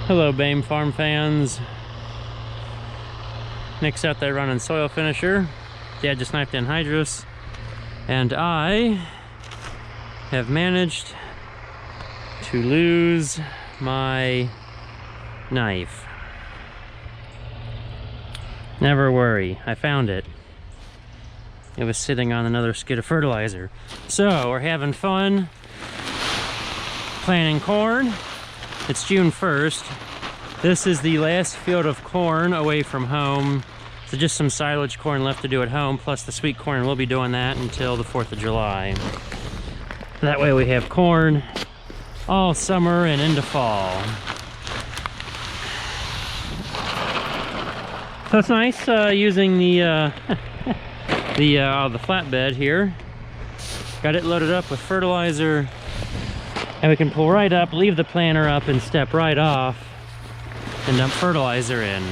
Hello BAME farm fans. Nick's out there running soil finisher. Dad just knifed anhydrous. And I have managed to lose my knife. Never worry, I found it. It was sitting on another skid of fertilizer. So we're having fun planting corn. It's June 1st. This is the last field of corn away from home. So just some silage corn left to do at home, plus the sweet corn. We'll be doing that until the 4th of July. That way we have corn all summer and into fall. So it's nice using the the flatbed here. Got it loaded up with fertilizer. And we can pull right up, leave the planter up, and step right off and dump fertilizer in.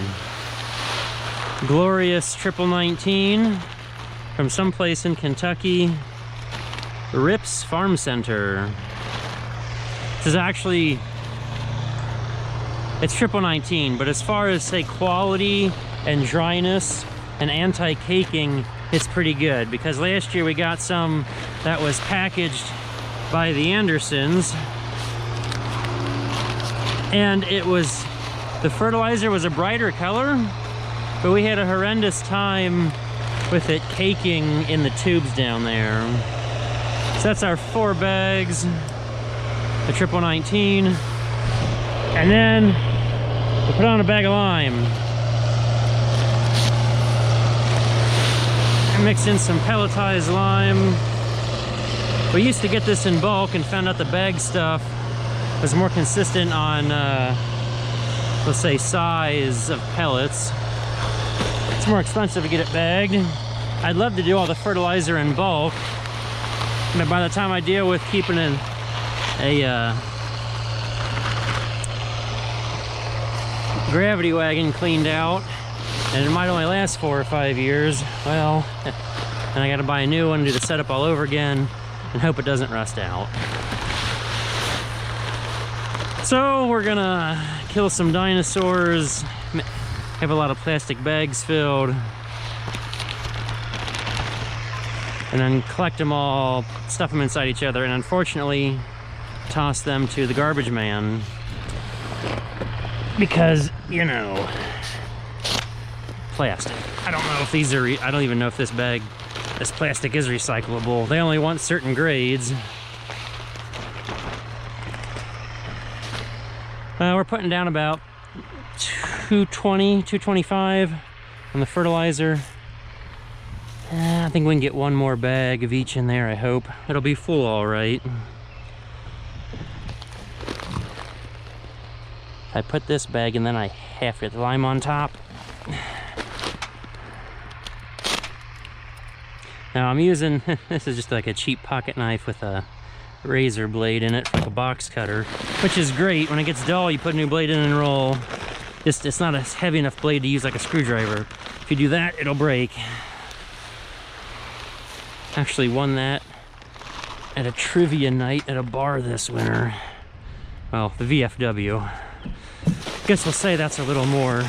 Glorious 1919 from someplace in Kentucky. Rips Farm Center. This is actually, it's 1919, but as far as, say, quality and dryness and anti-caking, it's pretty good. Because last year we got some that was packaged by the Andersons, and it was, the fertilizer was a brighter color, but we had a horrendous time with it caking in the tubes down there. So that's our 4 bags, the 1919, and then we put on a bag of lime. I mixed in some pelletized lime. We used to get this in bulk and found out the bag stuff was more consistent on, let's say, size of pellets. It's more expensive to get it bagged. I'd love to do all the fertilizer in bulk, but by the time I deal with keeping a gravity wagon cleaned out, and it might only last 4 or 5 years, well, then I gotta buy a new one, do the setup all over again, and hope it doesn't rust out. So we're gonna kill some dinosaurs, have a lot of plastic bags filled, and then collect them all, stuff them inside each other, and unfortunately toss them to the garbage man. Because, you know, plastic. I don't know if these are, I don't even know if this plastic is recyclable. They only want certain grades. We're putting down about 220, 225 on the fertilizer. I think we can get one more bag of each in there, I hope. It'll be full all right. I put this bag and then I half get the lime on top. Now I'm using, this is just like a cheap pocket knife with a razor blade in it, like a box cutter, which is great. When it gets dull, you put a new blade in and roll. Just, it's not a heavy enough blade to use like a screwdriver. If you do that, it'll break. Actually won that at a trivia night at a bar this winter. Well, the VFW. Guess we'll say that's a little more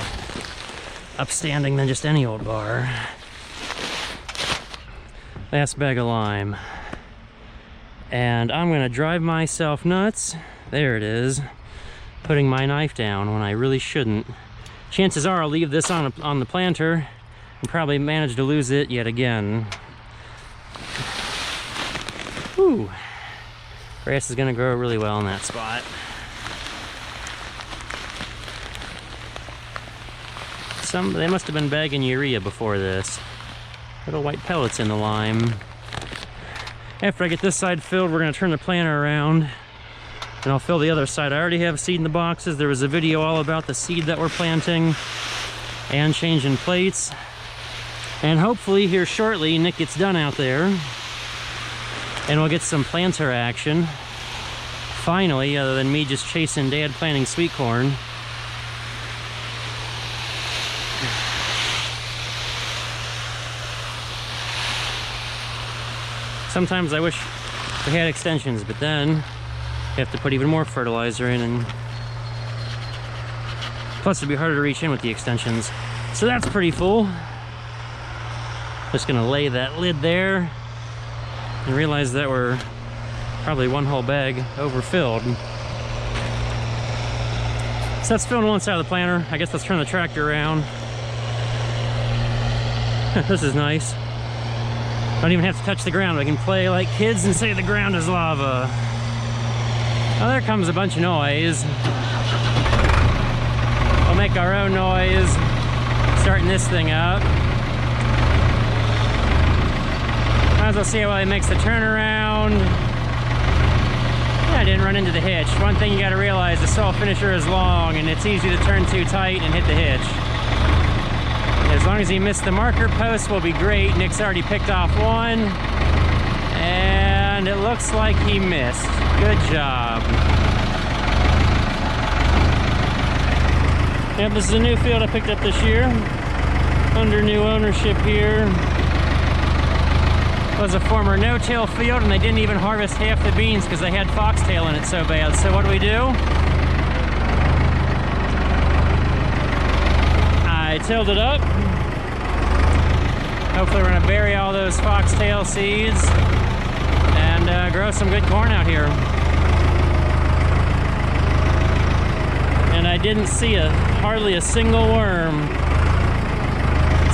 upstanding than just any old bar. Last bag of lime. And I'm gonna drive myself nuts. There it is. Putting my knife down when I really shouldn't. Chances are I'll leave this on the planter and probably manage to lose it yet again. Whew. Grass is gonna grow really well in that spot. They must have been bagging urea before this. Little white pellets in the lime. After I get this side filled, we're gonna turn the planter around and I'll fill the other side. I already have seed in the boxes. There was a video all about the seed that we're planting and changing plates. And hopefully here shortly, Nick gets done out there and we'll get some planter action. Finally, other than me just chasing Dad planting sweet corn. Sometimes I wish we had extensions, but then you have to put even more fertilizer in, and Plus it'd be harder to reach in with the extensions. So that's pretty full. Just gonna lay that lid there and realize that we're probably one whole bag overfilled. So that's filling one side of the planter. I guess let's turn the tractor around. This is nice. Don't even have to touch the ground. We can play like kids and say the ground is lava. Oh, there comes a bunch of noise. We'll make our own noise starting this thing up. Might as well see how he makes the turnaround. Yeah, I didn't run into the hitch. One thing you gotta realize, the soil finisher is long and it's easy to turn too tight and hit the hitch. As long as he missed the marker post, will be great. Nick's already picked off one. And it looks like he missed. Good job. Yep, this is a new field I picked up this year. Under new ownership here. It was a former no-till field and they didn't even harvest half the beans because they had foxtail in it so bad. So what do? I tilled it up. Hopefully we're gonna bury all those foxtail seeds and grow some good corn out here. And I didn't see hardly a single worm.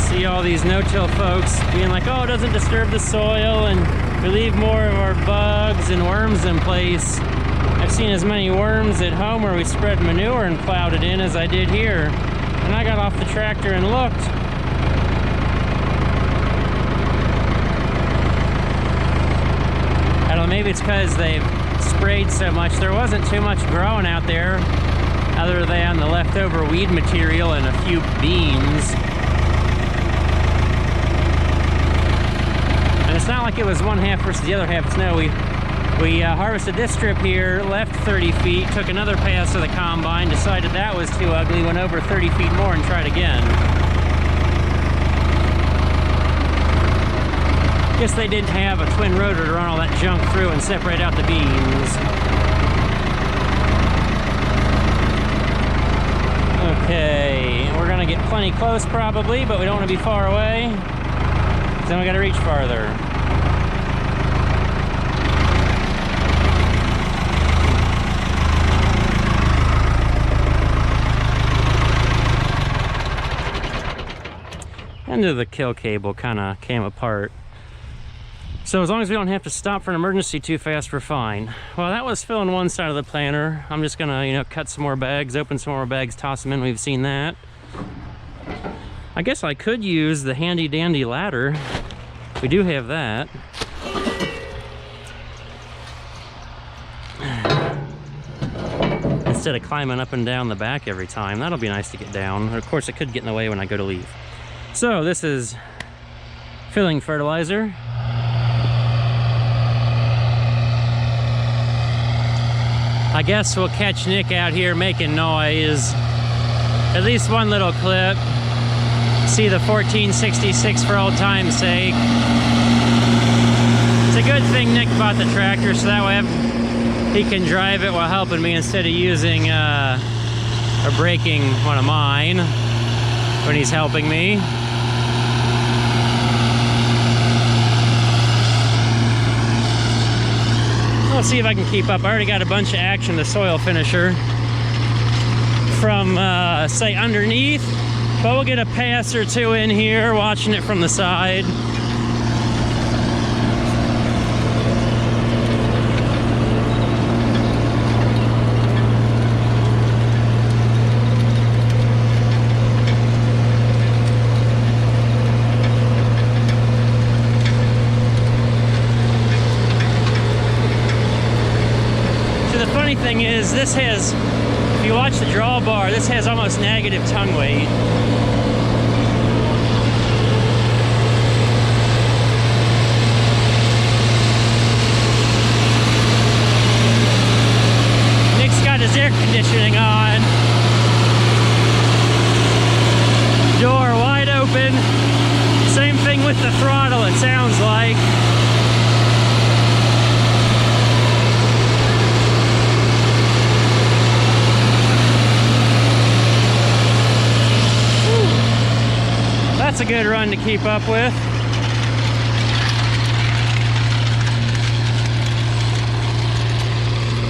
See all these no-till folks being like, oh, it doesn't disturb the soil and we leave more of our bugs and worms in place. I've seen as many worms at home where we spread manure and plowed it in as I did here. And I got off the tractor and looked. I don't know, maybe it's because they've sprayed so much. There wasn't too much growing out there other than the leftover weed material and a few beans. And it's not like it was one half versus the other half. It's no, we harvested this strip here, left 30 feet, took another pass to the combine, decided that was too ugly, went over 30 feet more and tried again. Guess they didn't have a twin rotor to run all that junk through and separate out the beans. Okay, we're gonna get plenty close probably, but we don't want to be far away. Then we gotta reach farther. End of the kill cable kind of came apart. So as long as we don't have to stop for an emergency too fast, we're fine. Well, that was filling one side of the planter. I'm just gonna, cut some more bags, open some more bags, toss them in. We've seen that. I guess I could use the handy dandy ladder. We do have that. Instead of climbing up and down the back every time. That'll be nice to get down. Of course, it could get in the way when I go to leave. So this is filling fertilizer. I guess we'll catch Nick out here making noise. At least one little clip. See the 1466 for old time's sake. It's a good thing Nick bought the tractor so that way he can drive it while helping me instead of using or breaking one of mine when he's helping me. Let's see if I can keep up. I already got a bunch of action, the soil finisher from say underneath, but we'll get a pass or two in here watching it from the side. Thing is, this has, if you watch the drawbar, this has almost negative tongue weight. Nick's got his air conditioning on. Door wide open. Same thing with the throttle, it sounds like. That's a good run to keep up with.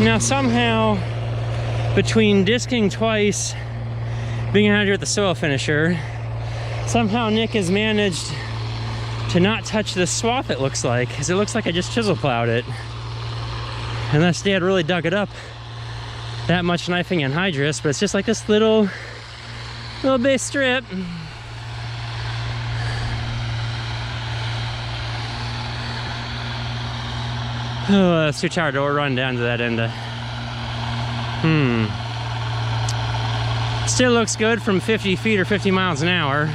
Now somehow, between disking twice, being out here at the soil finisher, somehow Nick has managed to not touch this swath, it looks like, because it looks like I just chisel plowed it. Unless Dad really dug it up that much knifing anhydrous, but it's just like this little base strip. Oh, it's too tired to run down to that end. Still looks good from 50 feet or 50 miles an hour.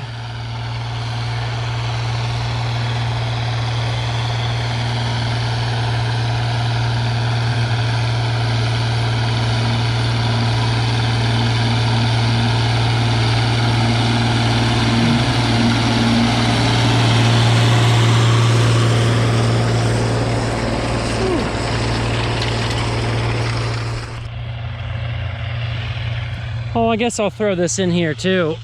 Oh, I guess I'll throw this in here too.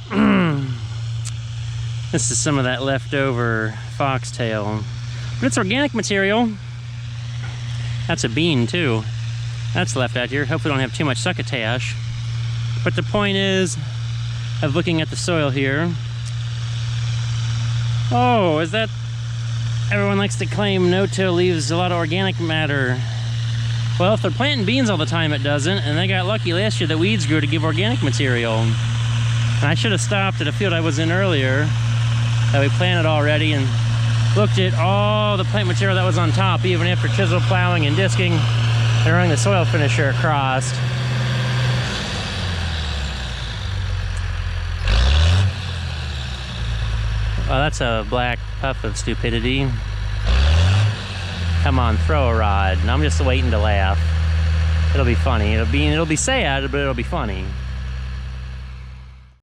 This is some of that leftover foxtail, but it's organic material. That's a bean too. That's left out here. Hopefully we don't have too much succotash. But the point is, of looking at the soil here. Oh, is that, everyone likes to claim no-till leaves a lot of organic matter. Well, if they're planting beans all the time, it doesn't, and they got lucky last year that weeds grew to give organic material. And I should have stopped at a field I was in earlier that we planted already and looked at all the plant material that was on top, even after chisel plowing and disking and running the soil finisher across. Well, that's a black puff of stupidity. Come on, throw a rod. And I'm just waiting to laugh. It'll be funny. It'll be sad, but it'll be funny.